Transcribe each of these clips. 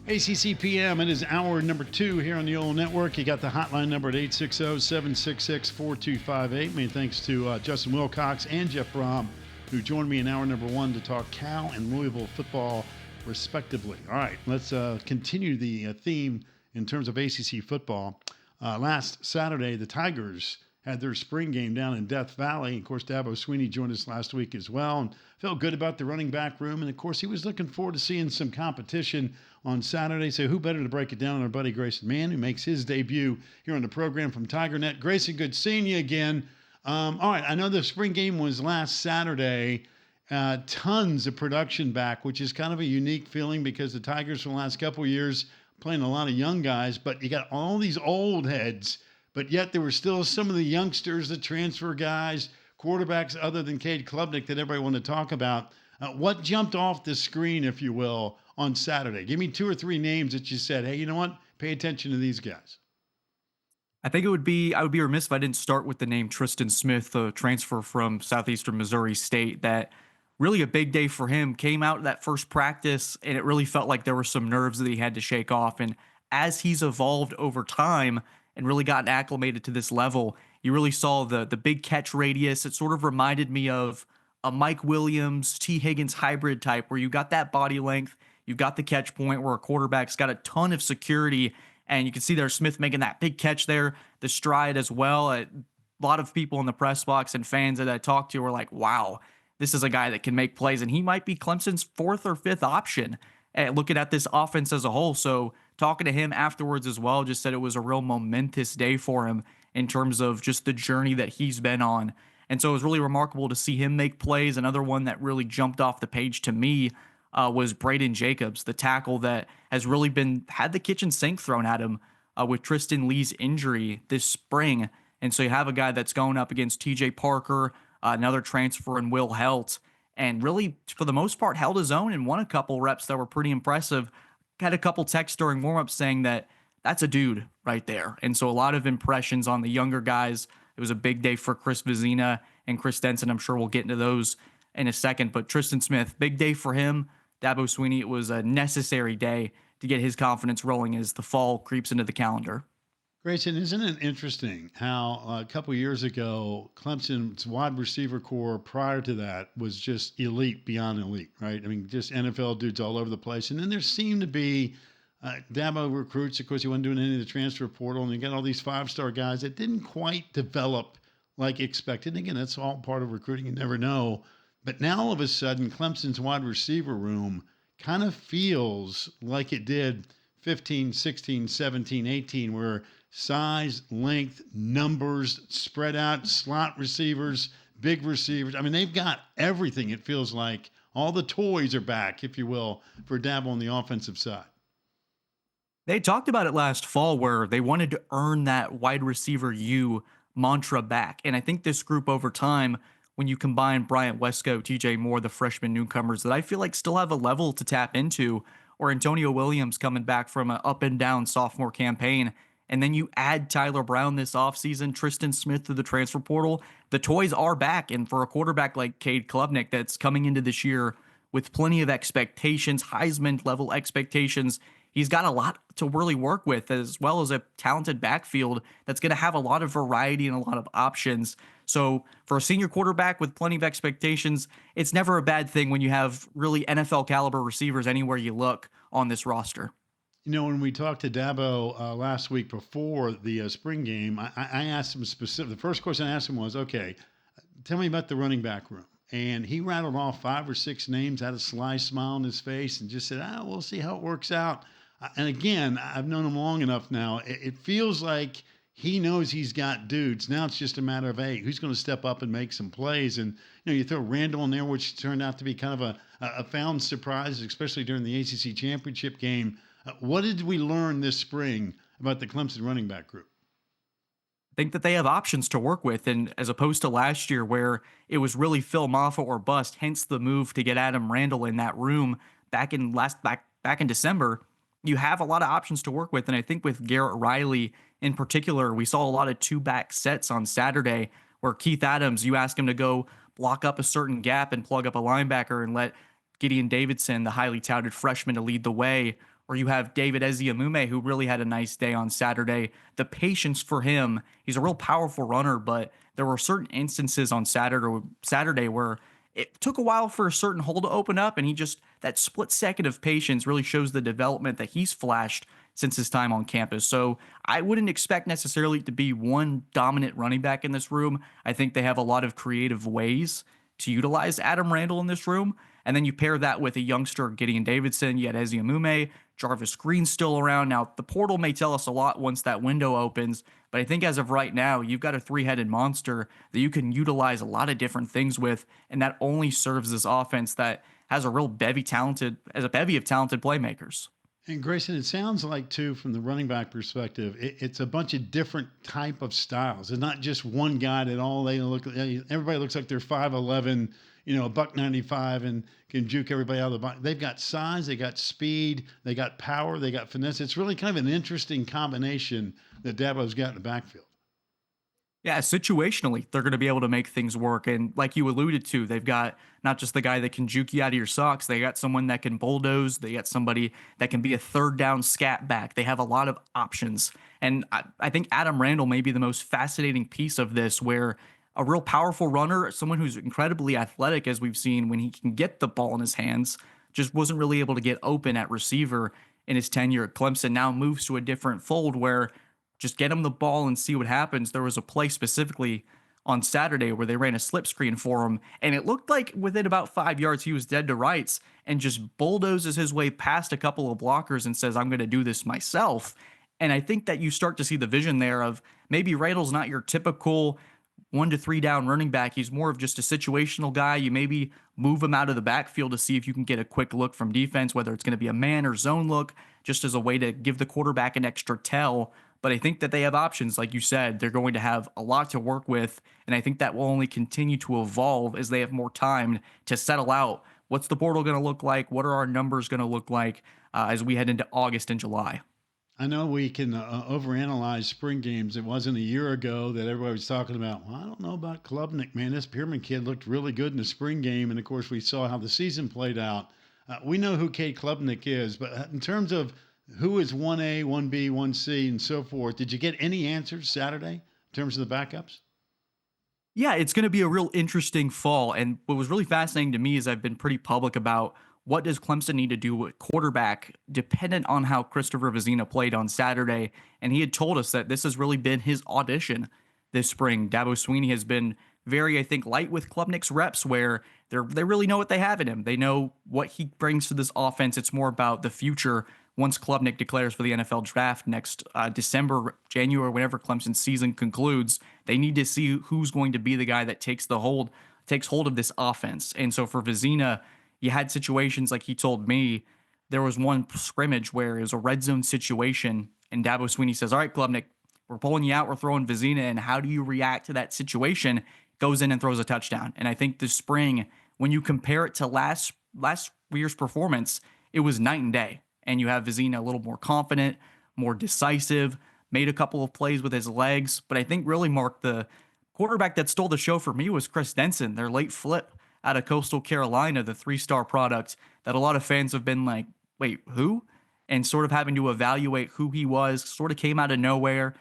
ACC PM, it is hour number 2 here on the old network. You got the hotline number at 860-766-4258. Many thanks to Justin Wilcox and Jeff Brom, who joined me in hour number 1 to talk Cal and Louisville football, respectively. All right, let's continue the theme in terms of ACC football. Last Saturday, the Tigers had their spring game down in Death Valley. Of course, Dabo Sweeney joined us last week as well and felt good about the running back room. And, of course, he was looking forward to seeing some competition on Saturday. So who better to break it down than our buddy Grayson Mann, who makes his debut here on the program from TigerNet. Grayson, good seeing you again. All right, I know the spring game was last Saturday. Tons of production back, which is kind of a unique feeling because the Tigers for the last couple of years playing a lot of young guys, but you got all these old heads. But yet there were still some of the youngsters, the transfer guys, quarterbacks other than Cade Klubnik that everybody wanted to talk about. What jumped off the screen, if you will, on Saturday? Give me 2 or 3 names that you said, hey, you know what? Pay attention to these guys. I think I would be remiss if I didn't start with the name Tristan Smith, the transfer from Southeastern Missouri State. That really a big day for him. Came out that first practice, and it really felt like there were some nerves that he had to shake off. And as he's evolved over time and really gotten acclimated to this level, you really saw the big catch radius. It sort of reminded me of a Mike Williams, T. Higgins hybrid type, where you got that body length, you've got the catch point where a quarterback's got a ton of security, and you can see there Smith making that big catch there, the stride as well. A lot of people in the press box and fans that I talked to were like, wow, this is a guy that can make plays, and he might be Clemson's 4th or 5th option looking at this offense as a whole. So talking to him afterwards as well, just said it was a real momentous day for him in terms of just the journey that he's been on. And so it was really remarkable to see him make plays. Another one that really jumped off the page to me was Brayden Jacobs, the tackle that has really had the kitchen sink thrown at him with Tristan Lee's injury this spring. And so you have a guy that's going up against TJ Parker, another transfer in Will Helt, and really, for the most part, held his own and won a couple reps that were pretty impressive. Had a couple texts during warm-up saying that that's a dude right there. And so a lot of impressions on the younger guys. It was a big day for Chris Vizzina and Chris Denson. I'm sure we'll get into those in a second. But Tristan Smith, big day for him. Dabo Sweeney, it was a necessary day to get his confidence rolling as the fall creeps into the calendar. Grayson, isn't it interesting how a couple years ago, Clemson's wide receiver core prior to that was just elite beyond elite, right? I mean, just NFL dudes all over the place. And then there seemed to be Dabo recruits. Of course, he wasn't doing any of the transfer portal, and you got all these 5-star guys that didn't quite develop like expected. And again, that's all part of recruiting. You never know. But now all of a sudden, Clemson's wide receiver room kind of feels like it did 15, 16, 17, 18, where size, length, numbers, spread out, slot receivers, big receivers. I mean, they've got everything. It feels like all the toys are back, if you will, for Dabo on the offensive side. They talked about it last fall where they wanted to earn that wide receiver U mantra back. And I think this group over time, when you combine Bryant Wesco, TJ Moore, the freshman newcomers that I feel like still have a level to tap into, or Antonio Williams coming back from an up and down sophomore campaign, and then you add Tyler Brown this offseason, Tristan Smith through the transfer portal, the toys are back. And for a quarterback like Cade Klubnik that's coming into this year with plenty of expectations, Heisman-level expectations, he's got a lot to really work with, as well as a talented backfield that's going to have a lot of variety and a lot of options. So for a senior quarterback with plenty of expectations, it's never a bad thing when you have really NFL caliber receivers anywhere you look on this roster. You know, when we talked to Dabo last week before the spring game, I asked him specific. The first question I asked him was, okay, tell me about the running back room. And he rattled off 5 or 6 names, had a sly smile on his face, and just said, we'll see how it works out. And again, I've known him long enough now. It feels like he knows he's got dudes. Now it's just a matter of, hey, who's going to step up and make some plays? And, you throw Randall in there, which turned out to be kind of a found surprise, especially during the ACC championship game. What did we learn this spring about the Clemson running back group? I think that they have options to work with, and as opposed to last year where it was really Phil Maffa or bust, hence the move to get Adam Randall in that room back in December. You have a lot of options to work with, and I think with Garrett Riley in particular, we saw a lot of 2-back sets on Saturday where Keith Adams, you ask him to go block up a certain gap and plug up a linebacker and let Gideon Davidson, the highly touted freshman, to lead the way, or you have David Eziomume, who really had a nice day on Saturday. The patience for him, he's a real powerful runner, but there were certain instances on Saturday where it took a while for a certain hole to open up, and he just, that split second of patience really shows the development that he's flashed since his time on campus. So I wouldn't expect necessarily to be one dominant running back in this room. I think they have a lot of creative ways to utilize Adam Randall in this room. And then you pair that with a youngster, Gideon Davidson, you had Eziomume, Jarvis Green still around. Now, the portal may tell us a lot once that window opens, but I think as of right now, you've got a three-headed monster that you can utilize a lot of different things with, and that only serves this offense that has a real bevy of talented playmakers. And Grayson, it sounds like too, from the running back perspective, it's a bunch of different type of styles. It's not just one guy that all they look. Everybody looks like they're 5'11", a buck 95, and can juke everybody out of the box. They've got size, they got speed, they got power, they got finesse. It's really kind of an interesting combination that Dabo's got in the backfield. Yeah, situationally, they're going to be able to make things work. And like you alluded to, they've got not just the guy that can juke you out of your socks, they got someone that can bulldoze, they got somebody that can be a third down scat back. They have a lot of options. And I think Adam Randall may be the most fascinating piece of this, where a real powerful runner, someone who's incredibly athletic, as we've seen when he can get the ball in his hands, just wasn't really able to get open at receiver in his tenure at Clemson, now moves to a different fold where just get him the ball and see what happens. There was a play specifically on Saturday where they ran a slip screen for him, and it looked like within about 5 yards he was dead to rights and just bulldozes his way past a couple of blockers and says, I'm going to do this myself. And I think that you start to see the vision there of maybe Randall's not your typical 1 to 3 down running back. He's more of just a situational guy. You maybe move him out of the backfield to see if you can get a quick look from defense, whether it's going to be a man or zone look, just as a way to give the quarterback an extra tell. But I think that they have options. Like you said, they're going to have a lot to work with. And I think that will only continue to evolve as they have more time to settle out. What's the portal going to look like? What are our numbers going to look like as we head into August and July? I know we can overanalyze spring games. It wasn't a year ago that everybody was talking about, well, I don't know about Klubnik, man. This Pierman kid looked really good in the spring game. And of course, we saw how the season played out. We know who Cade Klubnik is, but in terms of who is 1A, 1B, 1C, and so forth, did you get any answers Saturday in terms of the backups? Yeah, it's going to be a real interesting fall. And what was really fascinating to me is I've been pretty public about what does Clemson need to do with quarterback, dependent on how Christopher Vizzina played on Saturday. And he had told us that this has really been his audition this spring. Dabo Swinney has been very, I think, light with Klubnik's reps, where they really know what they have in him. They know what he brings to this offense. It's more about the future once Klubnik declares for the NFL draft next December, January, whenever Clemson's season concludes. They need to see who's going to be the guy that takes hold of this offense. And so for Vizzina, you had situations like he told me. There was one scrimmage where it was a red zone situation, and Dabo Swinney says, all right, Klubnik, we're pulling you out, we're throwing Vizzina, and how do you react to that situation? Goes in and throws a touchdown. And I think this spring, when you compare it to last year's performance, it was night and day. And you have Vizzina a little more confident, more decisive, made a couple of plays with his legs. But I think really, Mark, the quarterback that stole the show for me was Chris Denson, their late flip out of Coastal Carolina, the 3-star product that a lot of fans have been like, wait, who? And sort of having to evaluate who he was, sort of came out of nowhere.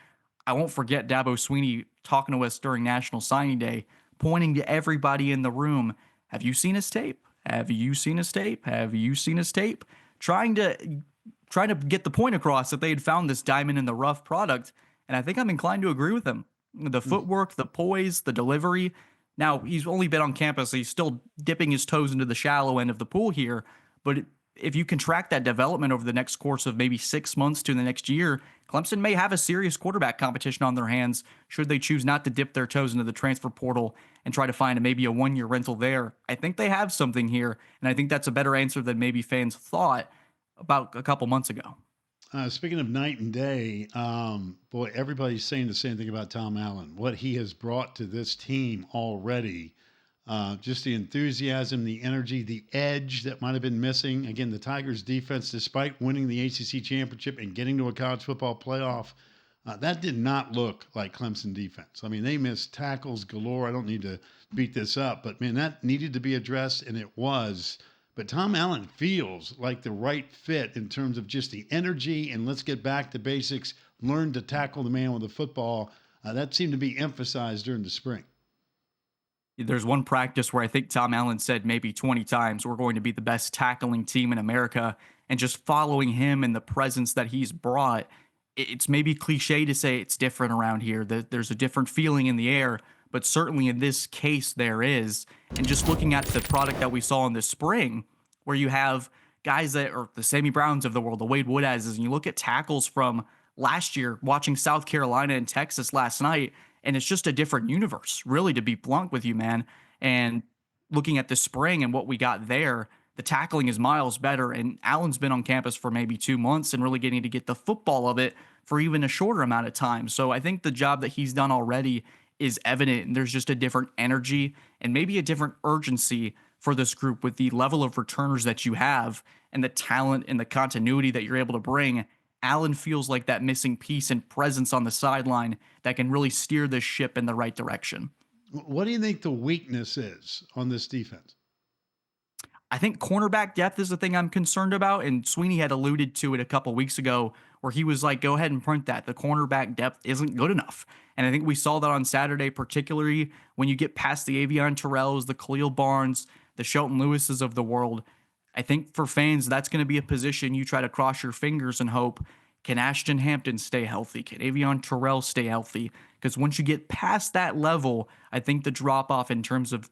I won't forget Dabo Swinney talking to us during National Signing Day, pointing to everybody in the room. Have you seen his tape? Have you seen his tape? Have you seen his tape? Trying to get the point across that they had found this diamond in the rough product. And I think I'm inclined to agree with him. The footwork, the poise, the delivery. Now, he's only been on campus, so he's still dipping his toes into the shallow end of the pool here. But if you can track that development over the next course of maybe 6 months to the next year, Clemson may have a serious quarterback competition on their hands should they choose not to dip their toes into the transfer portal and try to find maybe a one-year rental there. I think they have something here, and I think that's a better answer than maybe fans thought about a couple months ago. Speaking of night and day, boy, everybody's saying the same thing about Tom Allen. What he has brought to this team already, just the enthusiasm, the energy, the edge that might have been missing. Again, the Tigers' defense, despite winning the ACC championship and getting to a college football playoff, that did not look like Clemson defense. I mean, they missed tackles galore. I don't need to beat this up, but man, that needed to be addressed, and it was. But Tom Allen feels like the right fit in terms of just the energy and let's get back to basics, learn to tackle the man with the football. That seemed to be emphasized during the spring. There's one practice where I think Tom Allen said maybe 20 times, we're going to be the best tackling team in America. And just following him and the presence that he's brought, it's maybe cliche to say it's different around here, that there's a different feeling in the air, but certainly in this case there is. And just looking at the product that we saw in the spring, where you have guys that are the Sammy Browns of the world, the Wade Woodazes, and you look at tackles from last year, watching South Carolina and Texas last night, and it's just a different universe, really, to be blunt with you, man. And looking at the spring and what we got there, the tackling is miles better. And Allen's been on campus for maybe 2 months and really getting to get the football of it for even a shorter amount of time. So I think the job that he's done already is evident. And there's just a different energy and maybe a different urgency for this group with the level of returners that you have and the talent and the continuity that you're able to bring. Allen feels like that missing piece and presence on the sideline that can really steer this ship in the right direction. What do you think the weakness is on this defense? I think cornerback depth is the thing I'm concerned about, and Sweeney had alluded to it a couple weeks ago where he was like, go ahead and print that. The cornerback depth isn't good enough. And I think we saw that on Saturday, particularly when you get past the Avion Terrells, the Khalil Barnes, the Shelton Lewises of the world. I think for fans, that's going to be a position you try to cross your fingers and hope, can Ashton Hampton stay healthy? Can Avion Terrell stay healthy? Because once you get past that level, I think the drop off in terms of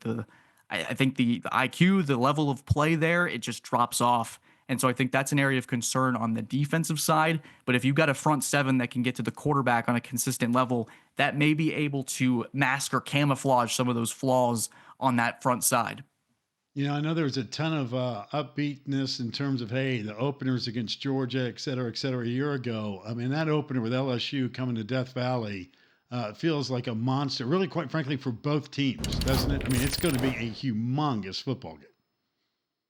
I think the IQ, the level of play there, it just drops off. And so I think that's an area of concern on the defensive side. But if you've got a front seven that can get to the quarterback on a consistent level, that may be able to mask or camouflage some of those flaws on that front side. You know, I know there was a ton of upbeatness in terms of, hey, the openers against Georgia, et cetera, a year ago. I mean, that opener with LSU coming to Death Valley feels like a monster, really, quite frankly, for both teams, doesn't it? I mean, it's going to be a humongous football game.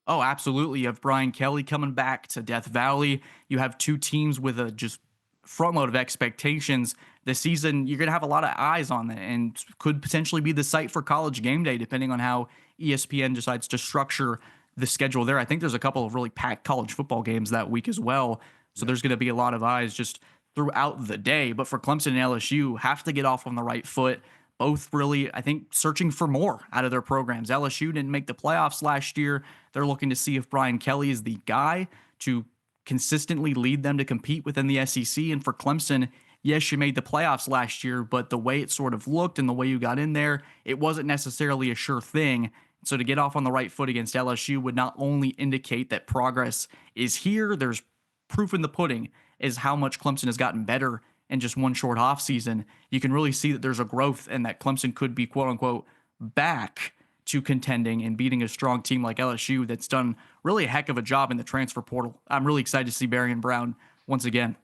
Oh, absolutely. You have Brian Kelly coming back to Death Valley. You have two teams with a just front load of expectations. This season, you're going to have a lot of eyes on it and could potentially be the site for College Game Day, depending on how ESPN decides to structure the schedule there. I think there's a couple of really packed college football games that week as well. So there's going to be a lot of eyes just throughout the day. But for Clemson and LSU, have to get off on the right foot. Both really, I think, searching for more out of their programs. LSU didn't make the playoffs last year. They're looking to see if Brian Kelly is the guy to consistently lead them to compete within the SEC. And for Clemson, yes, you made the playoffs last year, but the way it sort of looked and the way you got in there, it wasn't necessarily a sure thing. So to get off on the right foot against LSU would not only indicate that progress is here, there's proof in the pudding is how much Clemson has gotten better in just one short off season. You can really see that there's a growth and that Clemson could be, quote unquote, back to contending and beating a strong team like LSU that's done really a heck of a job in the transfer portal. I'm really excited to see Berrien Brown once again.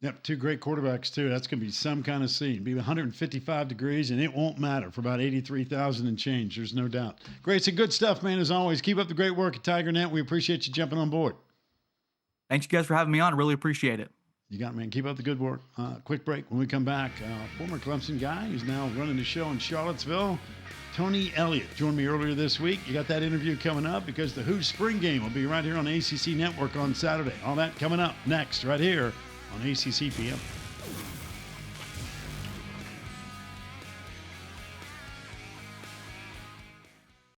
Yep, two great quarterbacks, too. That's going to be some kind of scene. Be 155 degrees, and it won't matter for about 83,000 and change. There's no doubt. Grayson, good stuff, man, as always. Keep up the great work at TigerNet. We appreciate you jumping on board. Thanks, you guys, for having me on. Really appreciate it. You got it, man. Keep up the good work. Quick break. When we come back, former Clemson guy who's now running the show in Charlottesville, Tony Elliott, joined me earlier this week. You got that interview coming up because the Who's Spring Game will be right here on ACC Network on Saturday. All that coming up next right here on ACC PM.